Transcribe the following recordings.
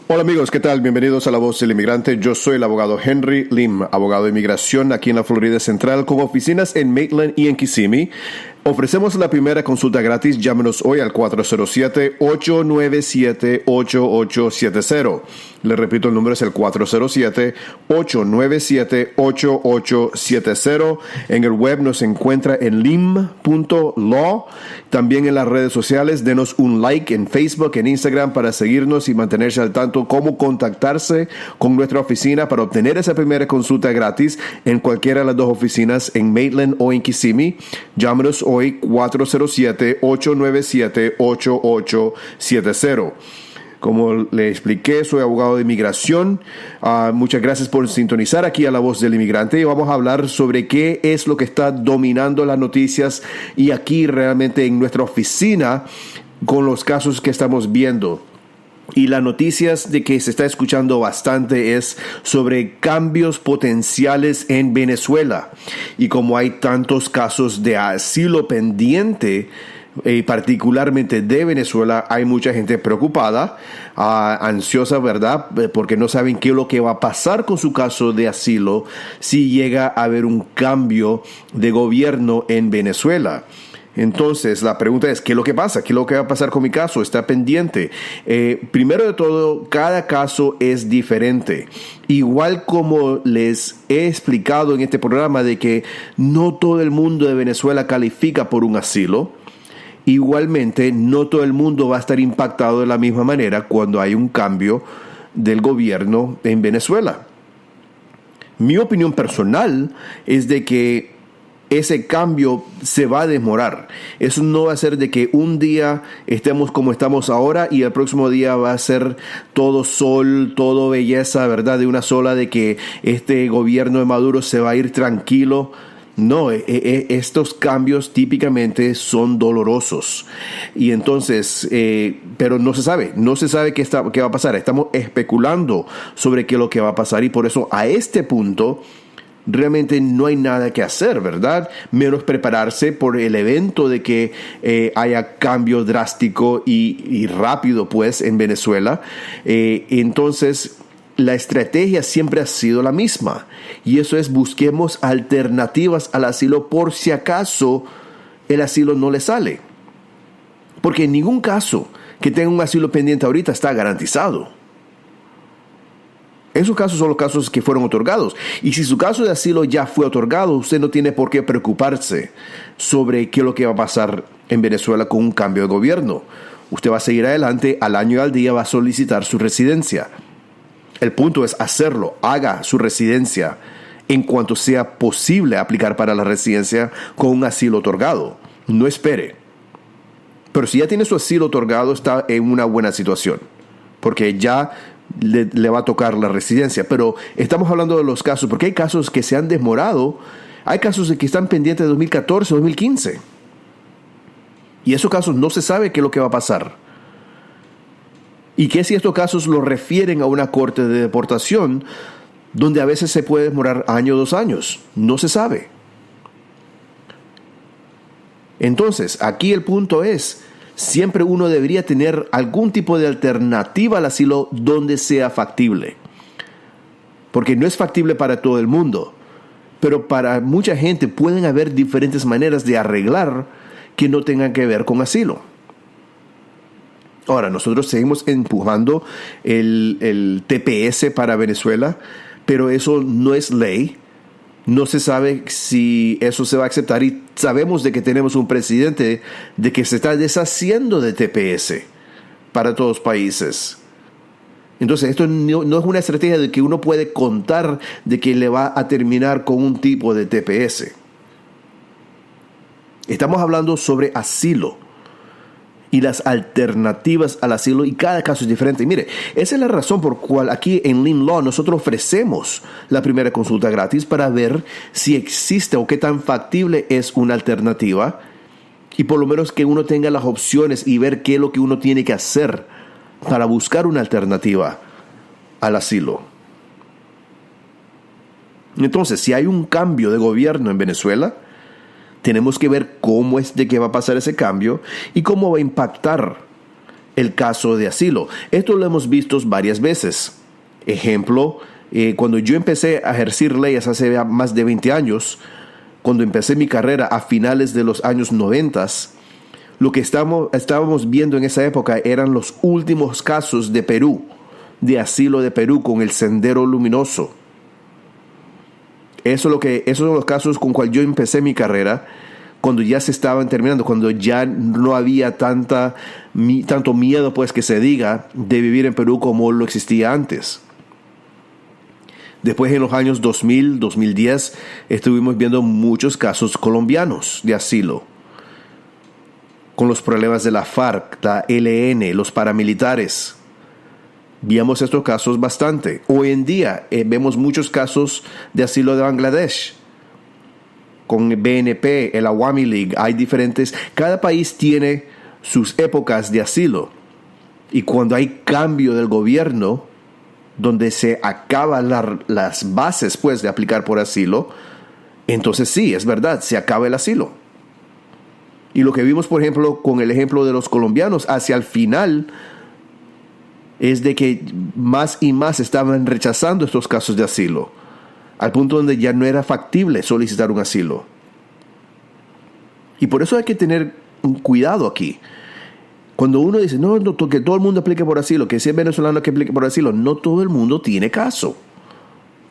Hola amigos, ¿qué tal? Bienvenidos a La Voz del Inmigrante. Yo soy el abogado Henry Lim, abogado de inmigración aquí en la Florida Central, con oficinas en Maitland y en Kissimmee. Ofrecemos la primera consulta gratis. Llámenos hoy al 407-897-8870. Le repito, el número es el 407-897-8870. En el web nos encuentra en lim.law. También en las redes sociales, denos un like en Facebook, en Instagram para seguirnos y mantenerse al tanto cómo contactarse con nuestra oficina para obtener esa primera consulta gratis en cualquiera de las dos oficinas en Maitland o en Kissimmee. Llámenos hoy 407-897-8870. Como le expliqué, soy abogado de inmigración. Muchas gracias por sintonizar aquí a La Voz del Inmigrante. Y vamos a hablar sobre qué es lo que está dominando las noticias y aquí realmente en nuestra oficina con los casos que estamos viendo. Y las noticias de que se está escuchando bastante es sobre cambios potenciales en Venezuela. Y como hay tantos casos de asilo pendiente, particularmente de Venezuela, hay mucha gente preocupada, ansiosa, ¿verdad? Porque no saben qué es lo que va a pasar con su caso de asilo si llega a haber un cambio de gobierno en Venezuela. Entonces, la pregunta es, ¿qué es lo que pasa? ¿Qué es lo que va a pasar con mi caso? Está pendiente. Primero de todo, cada caso es diferente. Igual como les he explicado en este programa de que no todo el mundo de Venezuela califica por un asilo, igualmente no todo el mundo va a estar impactado de la misma manera cuando hay un cambio del gobierno en Venezuela. Mi opinión personal es de que ese cambio se va a demorar. Eso no va a ser de que un día estemos como estamos ahora y el próximo día va a ser todo sol, todo belleza, ¿verdad? De una sola, de que este gobierno de Maduro se va a ir tranquilo. No, estos cambios típicamente son dolorosos. Y entonces, pero no se sabe qué va a pasar. Estamos especulando sobre qué es lo que va a pasar y por eso a este punto realmente no hay nada que hacer, ¿verdad? Menos prepararse por el evento de que haya cambio drástico y rápido, pues, en Venezuela. Entonces, la estrategia siempre ha sido la misma. Y eso es, busquemos alternativas al asilo por si acaso el asilo no le sale. Porque en ningún caso que tenga un asilo pendiente ahorita está garantizado. Esos casos son los casos que fueron otorgados. Y si su caso de asilo ya fue otorgado, usted no tiene por qué preocuparse sobre qué es lo que va a pasar en Venezuela con un cambio de gobierno. Usted va a seguir adelante, al año y al día va a solicitar su residencia. El punto es hacerlo. Haga su residencia en cuanto sea posible aplicar para la residencia con un asilo otorgado. No espere. Pero si ya tiene su asilo otorgado, está en una buena situación. Porque ya le va a tocar la residencia. Pero estamos hablando de los casos, porque hay casos que se han demorado, hay casos que están pendientes de 2014, 2015. Y esos casos no se sabe qué es lo que va a pasar. Y que si estos casos los refieren a una corte de deportación, donde a veces se puede demorar año o 2 años. No se sabe. Entonces, aquí el punto es, siempre uno debería tener algún tipo de alternativa al asilo donde sea factible. Porque no es factible para todo el mundo. Pero para mucha gente pueden haber diferentes maneras de arreglar que no tengan que ver con asilo. Ahora, nosotros seguimos empujando el TPS para Venezuela, pero eso no es ley. No se sabe si eso se va a aceptar y sabemos de que tenemos un presidente de que se está deshaciendo de TPS para todos los países. Entonces, esto no es una estrategia de que uno puede contar de que le va a terminar con un tipo de TPS. Estamos hablando sobre asilo y las alternativas al asilo, y cada caso es diferente. Y mire, esa es la razón por cual aquí en Lim Law nosotros ofrecemos la primera consulta gratis para ver si existe o qué tan factible es una alternativa, y por lo menos que uno tenga las opciones y ver qué es lo que uno tiene que hacer para buscar una alternativa al asilo. Entonces, si hay un cambio de gobierno en Venezuela, tenemos que ver cómo es de que va a pasar ese cambio y cómo va a impactar el caso de asilo. Esto lo hemos visto varias veces. Ejemplo, cuando yo empecé a ejercer leyes hace más de 20 años, cuando empecé mi carrera a finales de los años 90, lo que estábamos viendo en esa época eran los últimos casos de Perú, de asilo de Perú con el Sendero Luminoso. Esos son los casos con cual yo empecé mi carrera, cuando ya se estaban terminando, cuando ya no había tanto miedo, pues que se diga, de vivir en Perú como lo existía antes. Después, en los años 2000, 2010, estuvimos viendo muchos casos colombianos de asilo, con los problemas de la FARC, la ELN, los paramilitares. Víamos estos casos bastante. Hoy en día vemos muchos casos de asilo de Bangladesh, con BNP, el Awami League. Hay diferentes, cada país tiene sus épocas de asilo. Y cuando hay cambio del gobierno, donde se acaban las bases pues de aplicar por asilo, entonces sí, es verdad, se acaba el asilo. Y lo que vimos, por ejemplo, con el ejemplo de los colombianos, hacia el final, es de que más y más estaban rechazando estos casos de asilo, al punto donde ya no era factible solicitar un asilo. Y por eso hay que tener un cuidado aquí. Cuando uno dice, no, que todo el mundo aplique por asilo, que si es venezolano que aplique por asilo, no todo el mundo tiene caso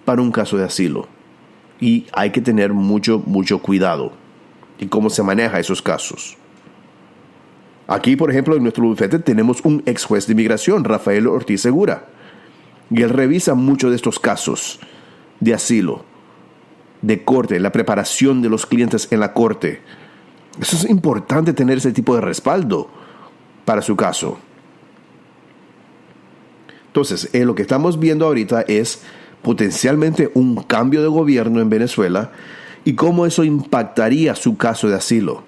para un caso de asilo. Y hay que tener mucho cuidado en cómo se maneja esos casos. Aquí, por ejemplo, en nuestro bufete tenemos un ex juez de inmigración, Rafael Ortiz Segura. Y él revisa muchos de estos casos de asilo, de corte, la preparación de los clientes en la corte. Eso es importante, tener ese tipo de respaldo para su caso. Entonces, lo que estamos viendo ahorita es potencialmente un cambio de gobierno en Venezuela y cómo eso impactaría su caso de asilo.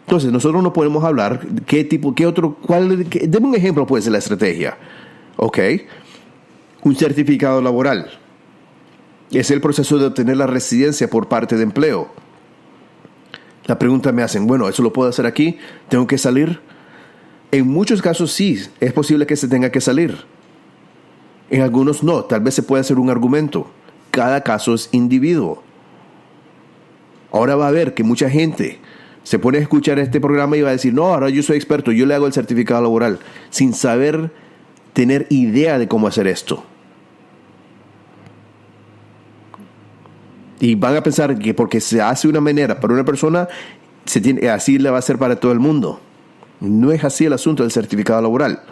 Entonces, nosotros no podemos hablar deme un ejemplo pues de la estrategia. Ok, un certificado laboral. Es el proceso de obtener la residencia por parte de empleo. La pregunta me hacen, bueno, ¿eso lo puedo hacer aquí? ¿Tengo que salir? En muchos casos sí, es posible que se tenga que salir. En algunos no, tal vez se puede hacer un argumento. Cada caso es individuo. Ahora va a ver que mucha gente se pone a escuchar este programa y va a decir, no, ahora yo soy experto, yo le hago el certificado laboral, sin saber, tener idea de cómo hacer esto. Y van a pensar que porque se hace una manera para una persona, así le va a ser para todo el mundo. No es así el asunto del certificado laboral.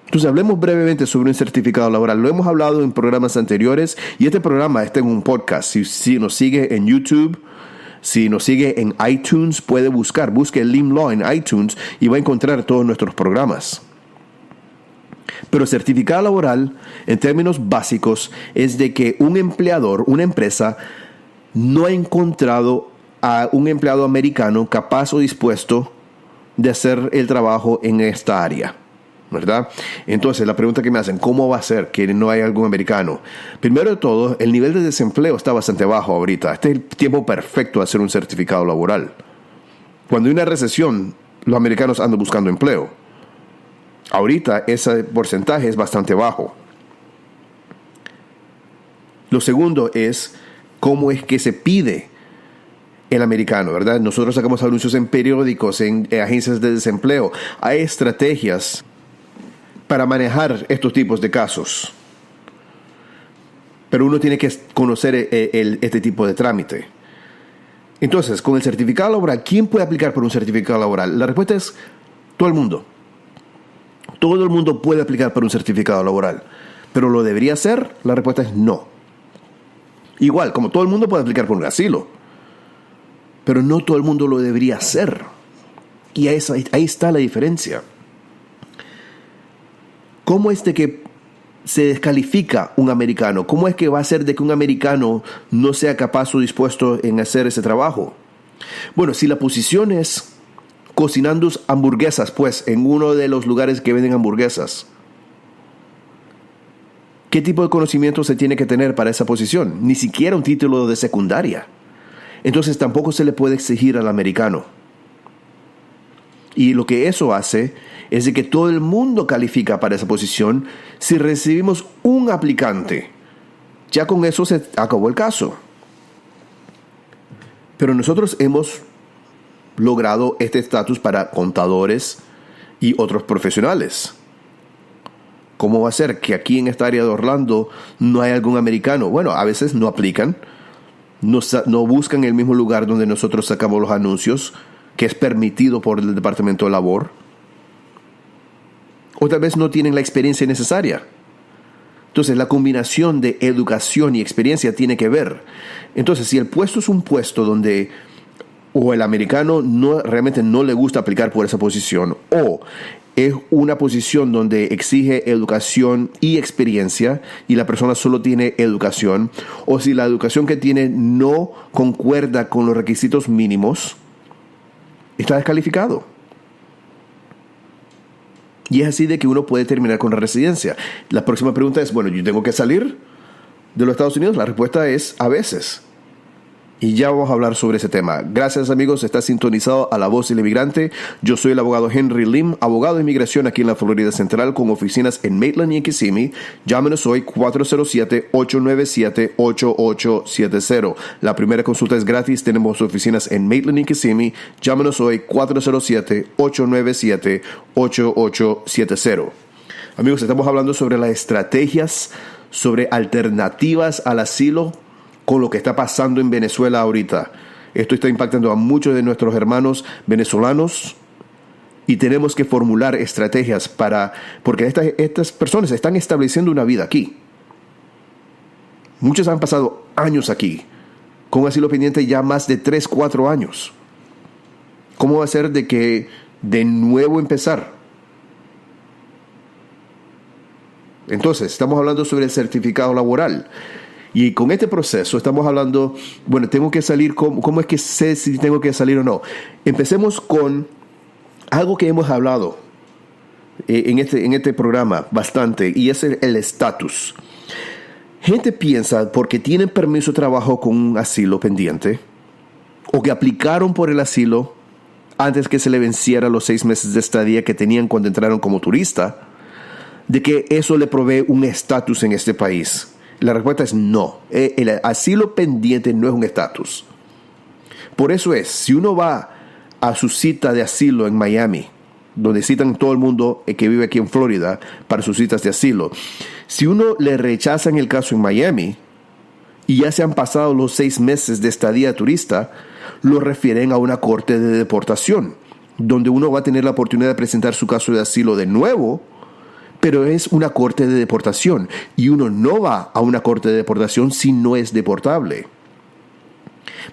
Entonces, hablemos brevemente sobre un certificado laboral. Lo hemos hablado en programas anteriores y este programa está en un podcast. Si nos sigue en YouTube, si nos sigue en iTunes, busque LIM Law en iTunes y va a encontrar todos nuestros programas. Pero certificado laboral, en términos básicos, es de que un empleador, una empresa, no ha encontrado a un empleado americano capaz o dispuesto de hacer el trabajo en esta área, ¿verdad? Entonces, la pregunta que me hacen, ¿cómo va a ser que no hay algún americano? Primero de todo, el nivel de desempleo está bastante bajo ahorita. Este es el tiempo perfecto de hacer un certificado laboral. Cuando hay una recesión, los americanos andan buscando empleo. Ahorita ese porcentaje es bastante bajo. Lo segundo es cómo es que se pide el americano, ¿verdad? Nosotros sacamos anuncios en periódicos, en agencias de desempleo. Hay estrategias para manejar estos tipos de casos. Pero uno tiene que conocer este tipo de trámite. Entonces, con el certificado laboral, ¿quién puede aplicar por un certificado laboral? La respuesta es todo el mundo. Todo el mundo puede aplicar por un certificado laboral. ¿Pero lo debería hacer? La respuesta es no. Igual, como todo el mundo puede aplicar por un asilo. Pero no todo el mundo lo debería hacer. Y ahí está la diferencia. ¿Cómo es de que se descalifica un americano? ¿Cómo es que va a ser de que un americano no sea capaz o dispuesto en hacer ese trabajo? Bueno, si la posición es cocinando hamburguesas, pues, en uno de los lugares que venden hamburguesas, ¿qué tipo de conocimiento se tiene que tener para esa posición? Ni siquiera un título de secundaria. Entonces tampoco se le puede exigir al americano. Y lo que eso hace es de que todo el mundo califica para esa posición si recibimos un aplicante. Ya con eso se acabó el caso. Pero nosotros hemos logrado este estatus para contadores y otros profesionales. ¿Cómo va a ser que aquí en esta área de Orlando no hay algún americano? Bueno, a veces no aplican, no buscan el mismo lugar donde nosotros sacamos los anuncios, que es permitido por el Departamento de Labor. O tal vez no tienen la experiencia necesaria. Entonces, la combinación de educación y experiencia tiene que ver. Entonces, si el puesto es un puesto donde o el americano realmente no le gusta aplicar por esa posición, o es una posición donde exige educación y experiencia y la persona solo tiene educación, o si la educación que tiene no concuerda con los requisitos mínimos, está descalificado. Y es así de que uno puede terminar con la residencia. La próxima pregunta es, bueno, ¿yo tengo que salir de los Estados Unidos? La respuesta es a veces. Y ya vamos a hablar sobre ese tema. Gracias, amigos. Está sintonizado a La Voz del Inmigrante. Yo soy el abogado Henry Lim, abogado de inmigración aquí en la Florida Central, con oficinas en Maitland y en Kissimmee. Llámenos hoy 407-897-8870. La primera consulta es gratis. Tenemos oficinas en Maitland y Kissimmee. Llámenos hoy 407-897-8870. Amigos, estamos hablando sobre las estrategias, sobre alternativas al asilo, con lo que está pasando en Venezuela ahorita. Esto está impactando a muchos de nuestros hermanos venezolanos y tenemos que formular estrategias porque estas personas están estableciendo una vida aquí. Muchos han pasado años aquí, con asilo pendiente ya más de 3, 4 años. ¿Cómo va a ser de que de nuevo empezar? Entonces, estamos hablando sobre el certificado laboral. Y con este proceso estamos hablando, bueno, tengo que salir, ¿cómo es que sé si tengo que salir o no? Empecemos con algo que hemos hablado en este programa bastante, y es el estatus. Gente piensa porque tienen permiso de trabajo con un asilo pendiente, o que aplicaron por el asilo antes que se le venciera los 6 meses de estadía que tenían cuando entraron como turista, de que eso le provee un estatus en este país. La respuesta es no. El asilo pendiente no es un estatus. Por eso si uno va a su cita de asilo en Miami, donde citan todo el mundo que vive aquí en Florida para sus citas de asilo, si uno le rechaza en el caso en Miami y ya se han pasado los 6 meses de estadía turista, lo refieren a una corte de deportación, donde uno va a tener la oportunidad de presentar su caso de asilo de nuevo, pero es una corte de deportación y uno no va a una corte de deportación si no es deportable.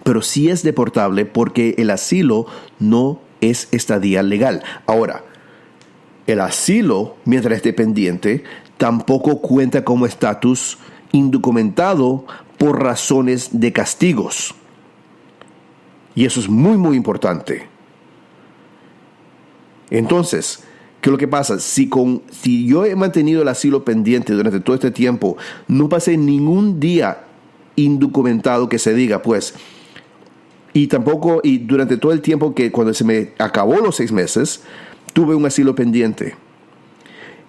Pero sí es deportable porque el asilo no es estadía legal. Ahora, el asilo, mientras esté pendiente, tampoco cuenta como estatus indocumentado por razones de castigos. Y eso es muy, muy importante. Entonces, ¿qué es lo que pasa? Si yo he mantenido el asilo pendiente durante todo este tiempo, no pasé ningún día indocumentado que se diga, pues, y durante todo el tiempo que cuando se me acabó los 6 meses, tuve un asilo pendiente.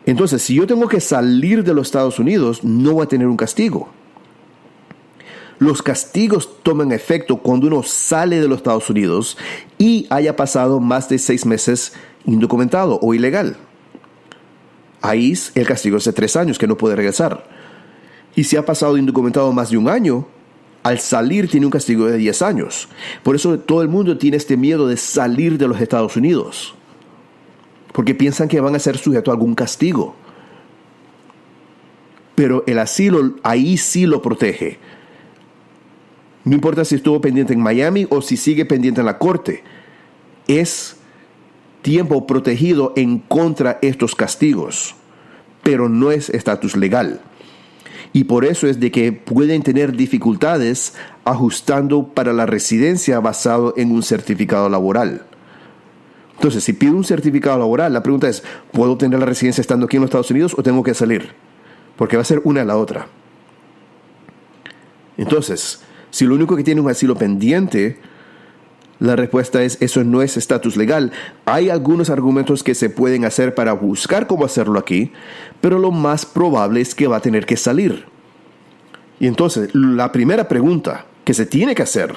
Entonces, si yo tengo que salir de los Estados Unidos, no voy a tener un castigo. Los castigos toman efecto cuando uno sale de los Estados Unidos y haya pasado más de 6 meses indocumentado o ilegal. Ahí el castigo es de 3 años, que no puede regresar. Y si ha pasado indocumentado más de 1 año, al salir tiene un castigo de 10 años. Por eso todo el mundo tiene este miedo de salir de los Estados Unidos, porque piensan que van a ser sujetos a algún castigo. Pero el asilo ahí sí lo protege. No importa si estuvo pendiente en Miami o si sigue pendiente en la corte. Es tiempo protegido en contra de estos castigos, pero no es estatus legal. Y por eso es de que pueden tener dificultades ajustando para la residencia basado en un certificado laboral. Entonces, si pido un certificado laboral, la pregunta es, ¿puedo tener la residencia estando aquí en los Estados Unidos o tengo que salir? Porque va a ser una a la otra. Entonces, si lo único que tiene un asilo pendiente, La respuesta es: eso no es estatus legal. Hay algunos argumentos que se pueden hacer para buscar cómo hacerlo aquí, pero lo más probable es que va a tener que salir. Y entonces, la primera pregunta que se tiene que hacer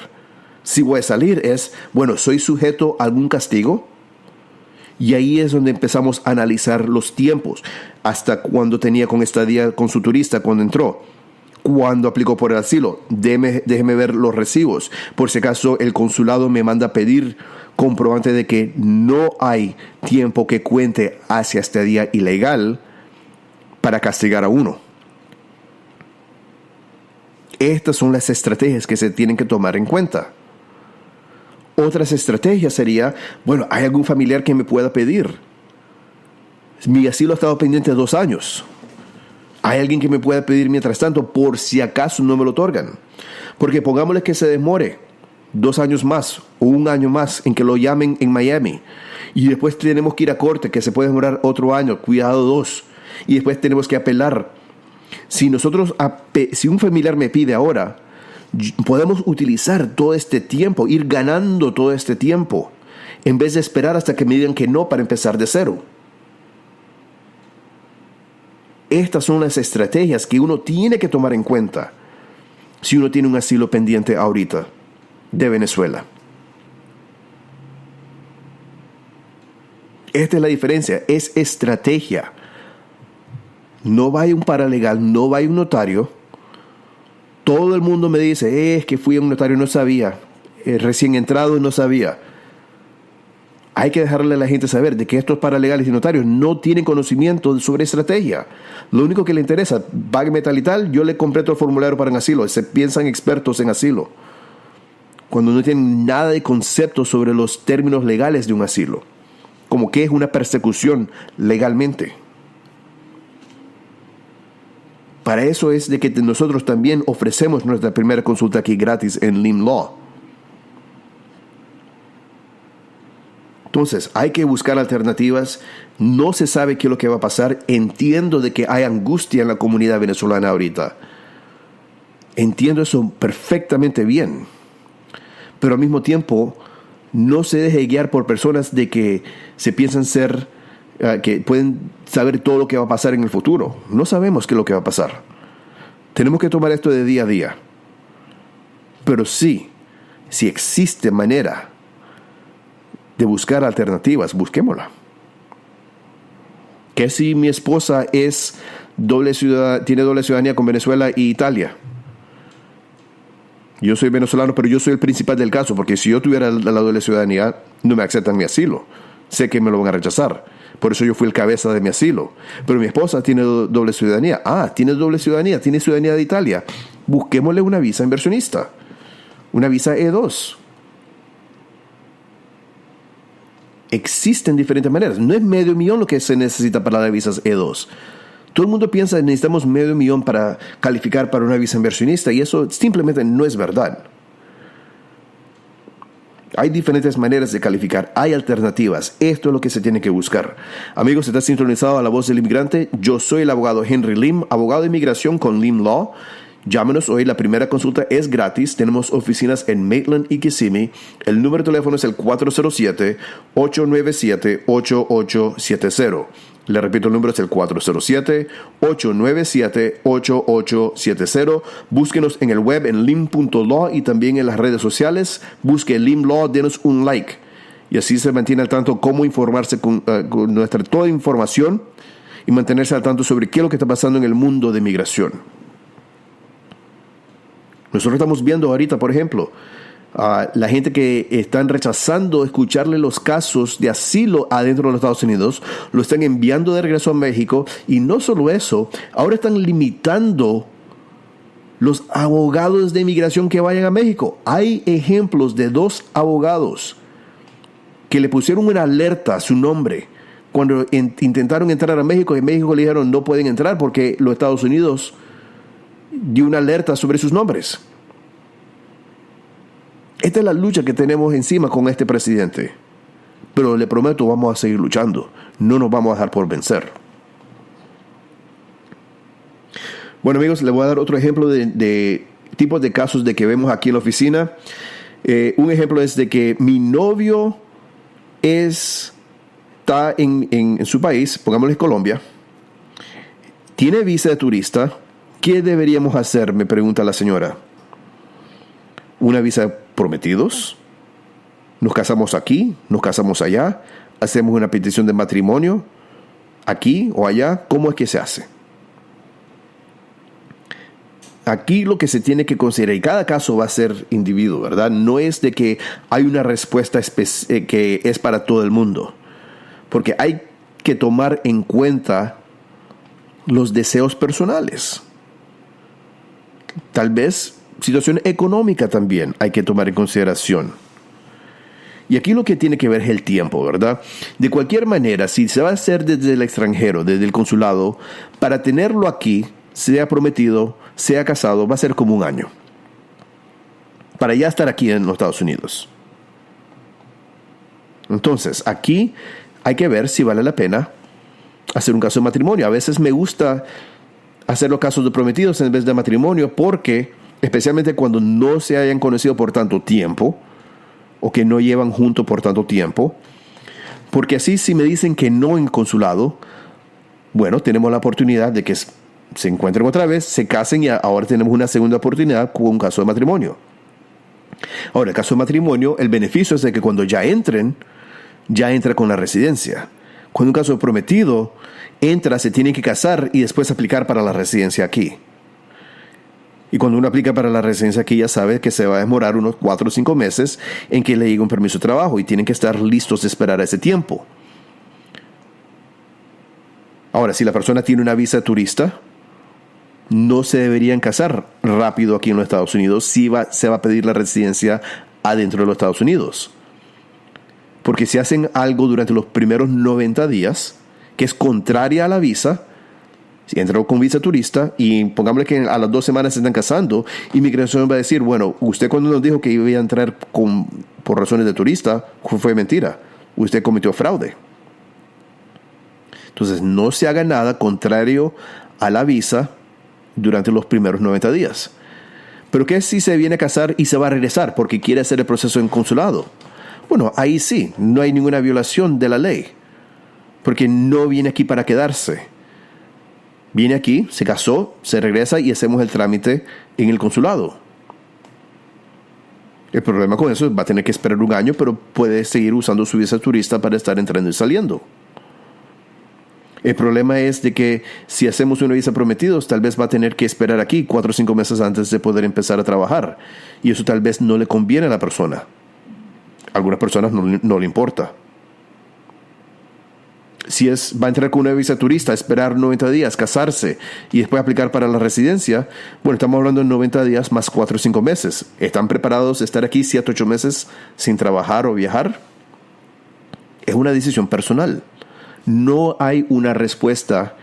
si voy a salir es: bueno, ¿soy sujeto a algún castigo? Y ahí es donde empezamos a analizar los tiempos. Hasta cuando tenía con estadía con su turista, cuando entró. Cuando aplicó por el asilo. Déjeme ver los recibos. Por si acaso el consulado me manda a pedir comprobante de que no hay tiempo que cuente hacia estadía ilegal para castigar a uno. Estas son las estrategias que se tienen que tomar en cuenta. Otras estrategias sería: bueno, ¿hay algún familiar que me pueda pedir? Mi asilo ha estado pendiente 2 años. ¿Hay alguien que me pueda pedir mientras tanto por si acaso no me lo otorgan? Porque pongámosle que se demore 2 años más o 1 año más en que lo llamen en Miami. Y después tenemos que ir a corte, que se puede demorar otro año, cuidado 2. Y después tenemos que apelar. Si un familiar me pide ahora, podemos utilizar todo este tiempo, ir ganando todo este tiempo, en vez de esperar hasta que me digan que no para empezar de cero. Estas son las estrategias que uno tiene que tomar en cuenta si uno tiene un asilo pendiente ahorita de Venezuela. Esta es la diferencia, es estrategia. No vaya un paralegal, no vaya un notario. Todo el mundo me dice: es que fui a un notario y no sabía, recién entrado y no sabía. Hay que dejarle a la gente saber de que estos paralegales y notarios no tienen conocimiento sobre estrategia. Lo único que le interesa: págueme tal y tal, yo le completo el formulario para un asilo. Se piensan expertos en asilo, cuando no tienen nada de concepto sobre los términos legales de un asilo, como que es una persecución legalmente. Para eso es de que nosotros también ofrecemos nuestra primera consulta aquí gratis en Lim Law. Entonces, hay que buscar alternativas. No se sabe qué es lo que va a pasar. Entiendo de que hay angustia en la comunidad venezolana ahorita. Entiendo eso perfectamente bien. Pero al mismo tiempo, no se deje guiar por personas de que se piensan ser... que pueden saber todo lo que va a pasar en el futuro. No sabemos qué es lo que va a pasar. Tenemos que tomar esto de día a día. Pero sí, si existe manera de buscar alternativas, busquémosla. ¿Qué si mi esposa tiene doble ciudadanía con Venezuela y Italia? Yo soy venezolano, pero yo soy el principal del caso, porque si yo tuviera la doble ciudadanía, no me aceptan mi asilo. Sé que me lo van a rechazar. Por eso yo fui el cabeza de mi asilo. Pero mi esposa tiene doble ciudadanía. Tiene doble ciudadanía. Tiene ciudadanía de Italia. Busquémosle una visa inversionista. Una visa E2. Existen diferentes maneras. No es $500,000 lo que se necesita para las visas E2. Todo el mundo piensa que necesitamos $500,000 para calificar para una visa inversionista. Y eso simplemente no es verdad. Hay diferentes maneras de calificar, hay alternativas. Esto es lo que se tiene que buscar. Amigos, está sintonizado a La Voz del Inmigrante. Yo soy el abogado Henry Lim, abogado de inmigración con Lim Law. Llámenos hoy, la primera consulta es gratis. Tenemos oficinas en Maitland y Kissimmee. El número de teléfono es el 407-897-8870. Le repito, el número es el 407-897-8870. Búsquenos en el web en lim.law y también en las redes sociales. Busque Lim Law, denos un like. Y así se mantiene al tanto cómo informarse con nuestra toda información y mantenerse al tanto sobre qué es lo que está pasando en el mundo de migración. Nosotros estamos viendo ahorita, por ejemplo, la gente que están rechazando escucharle los casos de asilo adentro de los Estados Unidos, lo están enviando de regreso a México. Y no solo eso, ahora están limitando los abogados de inmigración que vayan a México. Hay ejemplos de 2 abogados que le pusieron una alerta a su nombre cuando intentaron entrar a México, y en México le dijeron no pueden entrar porque los Estados Unidos dio una alerta sobre sus nombres. Esta es la lucha que tenemos encima con este presidente. Pero le prometo, vamos a seguir luchando. No nos vamos a dejar por vencer. Bueno, amigos, les voy a dar otro ejemplo de tipos de casos de que vemos aquí en la oficina. Un ejemplo es de que mi novio está en su país, pongámosle Colombia, tiene visa de turista. ¿Qué deberíamos hacer?, me pregunta la señora. ¿Una visa de prometidos? ¿Nos casamos aquí? ¿Nos casamos allá? ¿Hacemos una petición de matrimonio aquí o allá? ¿Cómo es que se hace? Aquí lo que se tiene que considerar, y cada caso va a ser individuo, ¿verdad? No es de que hay una respuesta que es para todo el mundo, porque hay que tomar en cuenta los deseos personales. Tal vez situación económica también hay que tomar en consideración. Y aquí lo que tiene que ver es el tiempo, ¿verdad? De cualquier manera, si se va a hacer desde el extranjero, desde el consulado, para tenerlo aquí, sea prometido, sea casado, va a ser como 1 año. Para ya estar aquí en los Estados Unidos. Entonces, aquí hay que ver si vale la pena hacer un caso de matrimonio. A veces me gusta hacer los casos de prometidos en vez de matrimonio porque, especialmente cuando no se hayan conocido por tanto tiempo o que no llevan juntos por tanto tiempo, porque así si me dicen que no en consulado, bueno, tenemos la oportunidad de que se encuentren otra vez, se casen y ahora tenemos una segunda oportunidad con un caso de matrimonio. Ahora, el caso de matrimonio, el beneficio es de que cuando ya entren, ya entra con la residencia. Cuando un caso de prometido entra, se tiene que casar y después aplicar para la residencia aquí. Y cuando uno aplica para la residencia aquí, ya sabe que se va a demorar unos 4 o 5 meses en que le llegue un permiso de trabajo y tienen que estar listos de esperar ese tiempo. Ahora, si la persona tiene una visa turista, no se deberían casar rápido aquí en los Estados Unidos si se va a pedir la residencia adentro de los Estados Unidos. Porque si hacen algo durante los primeros 90 días, que es contraria a la visa, si entran con visa turista y pongámosle que a las 2 semanas se están casando, inmigración va a decir, bueno, usted cuando nos dijo que iba a entrar por razones de turista, fue mentira. Usted cometió fraude. Entonces, no se haga nada contrario a la visa durante los primeros 90 días. Pero ¿qué si se viene a casar y se va a regresar porque quiere hacer el proceso en consulado? Bueno, ahí sí, no hay ninguna violación de la ley, porque no viene aquí para quedarse. Viene aquí, se casó, se regresa y hacemos el trámite en el consulado. El problema con eso es va a tener que esperar 1 año, pero puede seguir usando su visa turista para estar entrando y saliendo. El problema es de que si hacemos una visa prometidos, tal vez va a tener que esperar aquí 4 o 5 meses antes de poder empezar a trabajar. Y eso tal vez no le conviene a la persona. A algunas personas no le importa. Si va a entrar con una visa turista, esperar 90 días, casarse y después aplicar para la residencia, bueno, estamos hablando de 90 días más 4 o 5 meses. ¿Están preparados de estar aquí 7 o 8 meses sin trabajar o viajar? Es una decisión personal. No hay una respuesta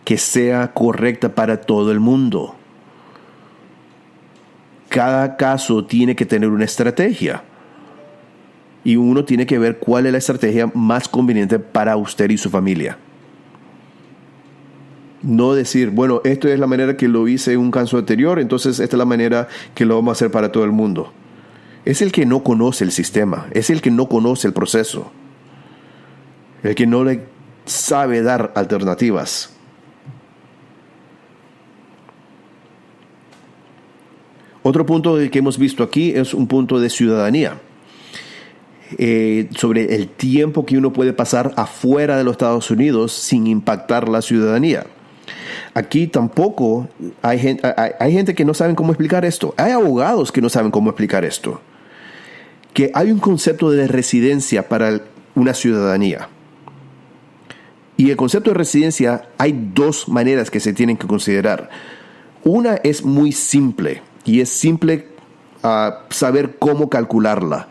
que sea correcta para todo el mundo. Cada caso tiene que tener una estrategia. Y uno tiene que ver cuál es la estrategia más conveniente para usted y su familia. No decir, bueno, esto es la manera que lo hice en un caso anterior, entonces esta es la manera que lo vamos a hacer para todo el mundo. Es el que no conoce el sistema, es el que no conoce el proceso, el que no le sabe dar alternativas. Otro punto que hemos visto aquí es un punto de ciudadanía. Sobre el tiempo que uno puede pasar afuera de los Estados Unidos sin impactar la ciudadanía. Aquí tampoco hay gente que no sabe cómo explicar esto. Hay abogados que no saben cómo explicar esto. Que hay un concepto de residencia para una ciudadanía. Y el concepto de residencia hay 2 maneras que se tienen que considerar. Una es muy simple y es simple saber cómo calcularla.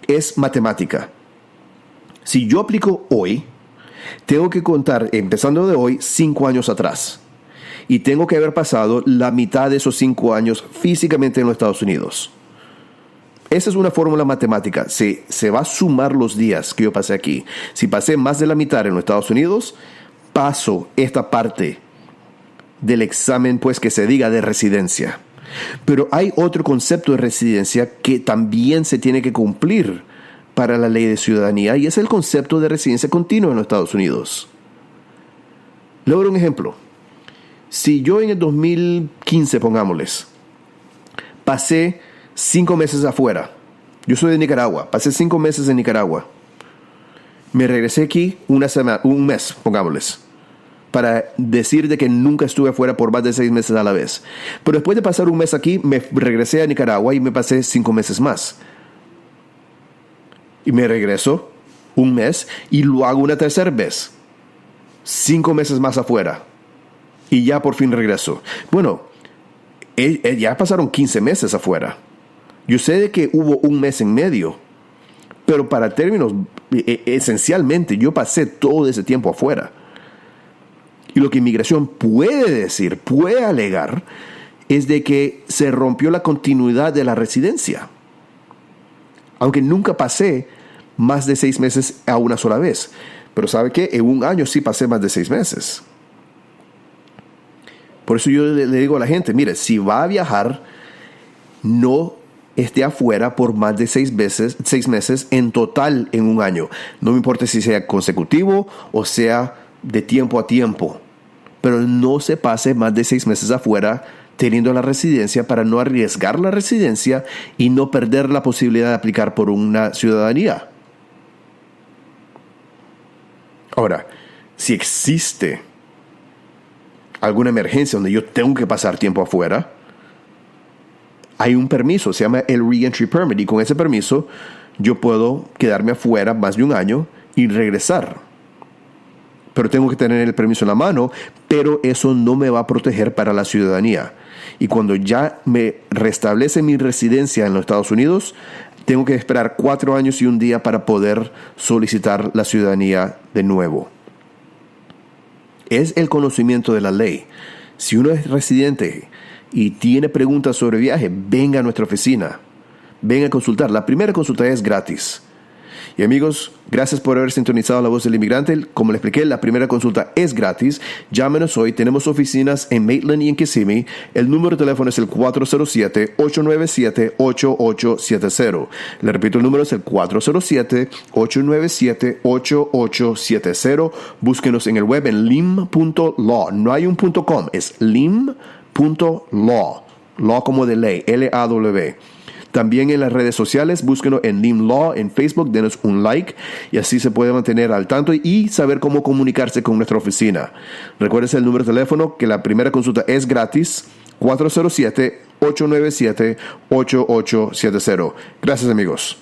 Es matemática. Si yo aplico hoy, tengo que contar, empezando de hoy, 5 años atrás. Y tengo que haber pasado la mitad de esos 5 años físicamente en los Estados Unidos. Esa es una fórmula matemática. Se va a sumar los días que yo pasé aquí. Si pasé más de la mitad en los Estados Unidos, paso esta parte del examen, pues que se diga de residencia. Pero hay otro concepto de residencia que también se tiene que cumplir para la ley de ciudadanía, y es el concepto de residencia continua en los Estados Unidos. Le doy un ejemplo. Si yo en el 2015, pongámosles, pasé 5 meses afuera, yo soy de Nicaragua, pasé 5 meses en Nicaragua, me regresé aquí un mes, pongámosles, para decir de que nunca estuve afuera por más de 6 meses a la vez. Pero después de pasar un mes aquí, me regresé a Nicaragua y me pasé 5 meses más. Y me regreso un mes y lo hago una tercera vez. 5 meses más afuera. Y ya por fin regreso. Bueno, ya pasaron 15 meses afuera. Yo sé de que hubo un mes en medio, pero para términos, esencialmente, yo pasé todo ese tiempo afuera. Y lo que inmigración puede decir, puede alegar, es de que se rompió la continuidad de la residencia. Aunque nunca pasé más de 6 meses a una sola vez. Pero ¿sabe qué? En un año sí pasé más de 6 meses. Por eso yo le digo a la gente, mire, si va a viajar, no esté afuera por más de 6 meses en total en un año. No me importa si sea consecutivo o sea de tiempo a tiempo. Pero no se pase más de 6 meses afuera teniendo la residencia para no arriesgar la residencia y no perder la posibilidad de aplicar por una ciudadanía. Ahora, si existe alguna emergencia donde yo tengo que pasar tiempo afuera, hay un permiso, se llama el Reentry Permit, y con ese permiso yo puedo quedarme afuera más de un año y regresar. Pero tengo que tener el permiso en la mano, pero eso no me va a proteger para la ciudadanía. Y cuando ya me restablece mi residencia en los Estados Unidos, tengo que esperar 4 años y un día para poder solicitar la ciudadanía de nuevo. Es el conocimiento de la ley. Si uno es residente y tiene preguntas sobre viaje, venga a nuestra oficina. Venga a consultar. La primera consulta es gratis. Y amigos, gracias por haber sintonizado La Voz del Inmigrante. Como les expliqué, la primera consulta es gratis. Llámenos hoy. Tenemos oficinas en Maitland y en Kissimmee. El número de teléfono es el 407-897-8870. Le repito, el número es el 407-897-8870. Búsquenos en el web en lim.law. No hay un .com, es lim.law. Law como de ley, L-A-W. También en las redes sociales, búsquenos en LIM Law, en Facebook, denos un like y así se puede mantener al tanto y saber cómo comunicarse con nuestra oficina. Recuérdense el número de teléfono, que la primera consulta es gratis, 407-897-8870. Gracias, amigos.